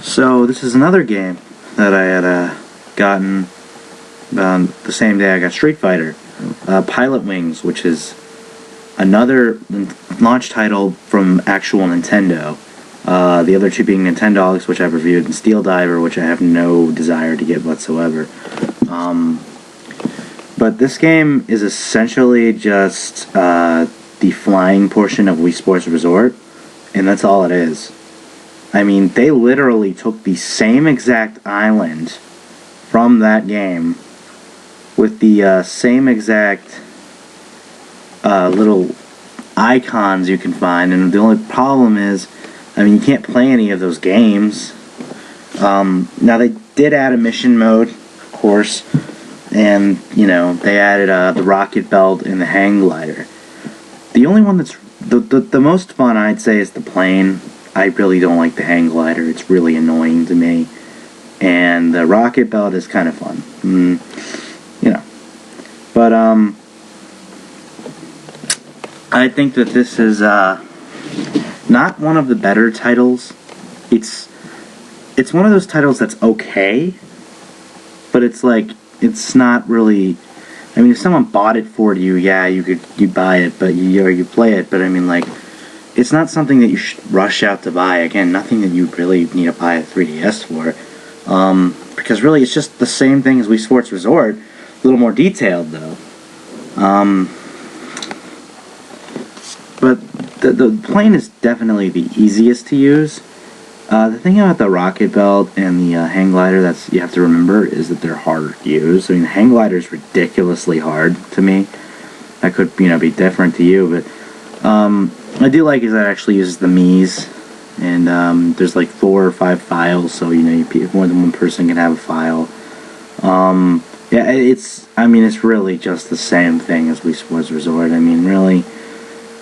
So this is another game that I had gotten the same day I got Street Fighter. Pilotwings, which is another launch title from actual Nintendo. The other two being Nintendogs, which I've reviewed, and Steel Diver, which I have no desire to get whatsoever. But this game is essentially just the flying portion of Wii Sports Resort, and that's all it is. I mean, they literally took the same exact island from that game with the same exact little icons you can find, and the only problem is, I mean, you can't play any of those games. Now, they did add a mission mode, of course, and, you know, they added the rocket belt and the hang glider. The only one that's the most fun, I'd say, is the plane. I really don't like the hang glider. It's really annoying to me. And the rocket belt is kind of fun. You know. But, I think that this is, not one of the better titles. It's one of those titles that's okay, but it's like, it's not really, I mean, if someone bought it for you, yeah, you buy it, but you play it, but I mean, like, it's not something that you should rush out to buy. Again, nothing that you really need to buy a 3DS for. Because really, it's just the same thing as Wii Sports Resort, a little more detailed, though. But the plane is definitely the easiest to use. The thing about the rocket belt and the hang glider that's you have to remember is that they're harder to use. I mean, the hang glider is ridiculously hard to me. That could, be different to you, but I do like is that it actually uses the Mii's, and there's like 4 or 5 files, so more than one person can have a file. Yeah, it's really just the same thing as Wii Sports Resort. I mean, really,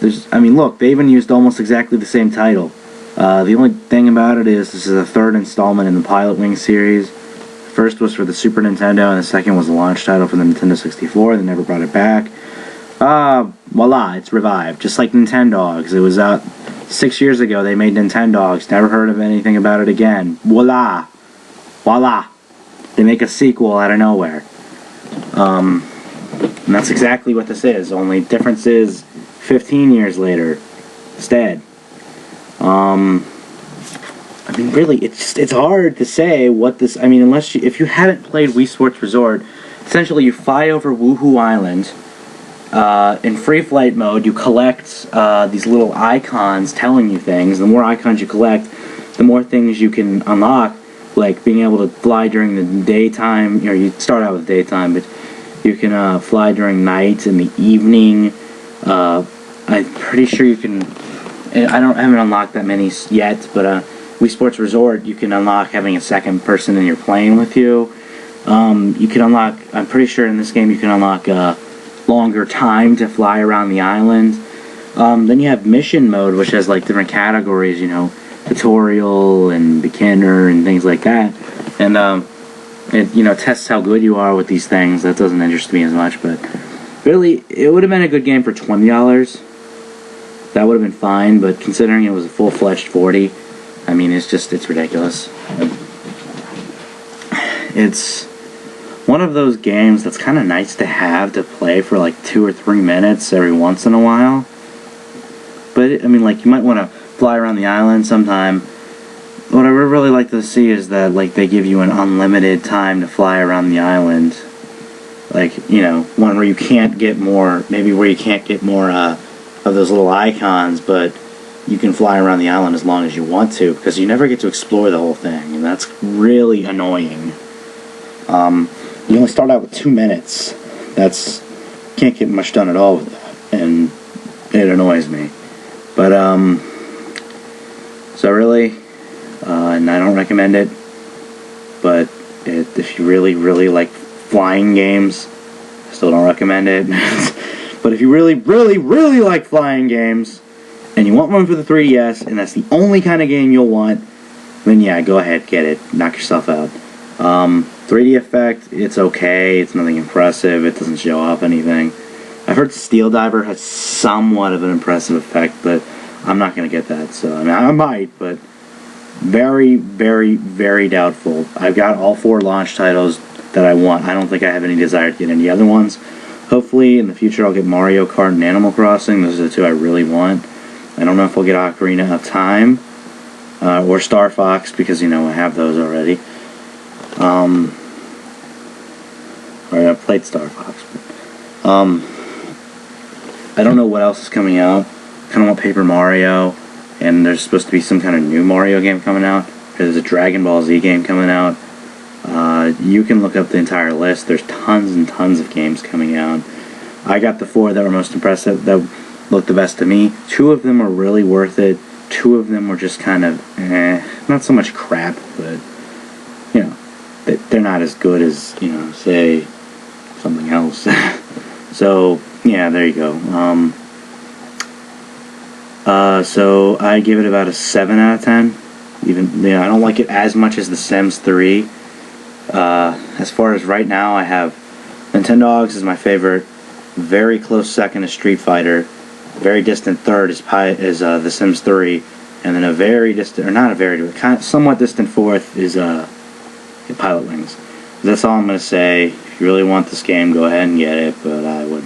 look, they even used almost exactly the same title. The only thing about it is this is the third installment in the Pilotwings series. The first was for the Super Nintendo, and the second was the launch title for the Nintendo 64. They never brought it back. Voila, it's revived. Just like Nintendogs. It was out 6 years ago. They made Nintendogs. Never heard of anything about it again. Voila. Voila. They make a sequel out of nowhere. And that's exactly what this is. Only difference is 15 years later. Instead. Really, it's hard to say what this, if you haven't played Wii Sports Resort, essentially you fly over Woohoo Island, in free flight mode, you collect, these little icons telling you things. The more icons you collect, the more things you can unlock, like being able to fly during the daytime, you start out with daytime, but you can, fly during night and the evening. I'm pretty sure you can, I haven't unlocked that many yet, but Wii Sports Resort, you can unlock having a second person in your plane with you. You can unlock, I'm pretty sure in this game you can unlock longer time to fly around the island. Then you have mission mode, which has like different categories, tutorial and beginner and things like that. And it tests how good you are with these things. That doesn't interest me as much, but really, it would have been a good game for $20. That would have been fine, but considering it was a full-fledged 40, it's ridiculous. It's one of those games that's kind of nice to have to play for like 2 or 3 minutes every once in a while. But, you might want to fly around the island sometime. What I would really like to see is that, they give you an unlimited time to fly around the island. One where you can't get more, of those little icons, but you can fly around the island as long as you want to, because you never get to explore the whole thing, and that's really annoying. You only start out with 2 minutes. Can't get much done at all with that, and it annoys me. But, so really, and I don't recommend it, but if you really, really like flying games, I still don't recommend it. But if you really, really, really like flying games, and you want one for the 3DS, and that's the only kind of game you'll want, then yeah, go ahead, get it. Knock yourself out. 3D effect, it's okay. It's nothing impressive. It doesn't show off anything. I've heard Steel Diver has somewhat of an impressive effect, but I'm not going to get that. So, I might, but Very, very, very doubtful. I've got all 4 launch titles that I want. I don't think I have any desire to get any other ones. Hopefully, in the future, I'll get Mario Kart and Animal Crossing. Those are the 2 I really want. I don't know if we'll get Ocarina of Time or Star Fox because, I have those already. Or I played Star Fox. But, I don't know what else is coming out. Kind of want Paper Mario, and there's supposed to be some kind of new Mario game coming out. There's a Dragon Ball Z game coming out. You can look up the entire list. There's tons and tons of games coming out. I got the 4 that were most impressive, that looked the best to me. 2 of them are really worth it. 2 of them were just kind of, not so much crap, but, they're not as good as, say, something else. So, yeah, there you go. So I give it about a 7 out of 10. Even, I don't like it as much as The Sims 3. As far as right now, I have Nintendogs is my favorite. Very close second is Street Fighter. Very distant third is The Sims 3. And then a very distant, or not a very, somewhat distant fourth is Pilotwings. That's all I'm going to say. If you really want this game, go ahead and get it, but I would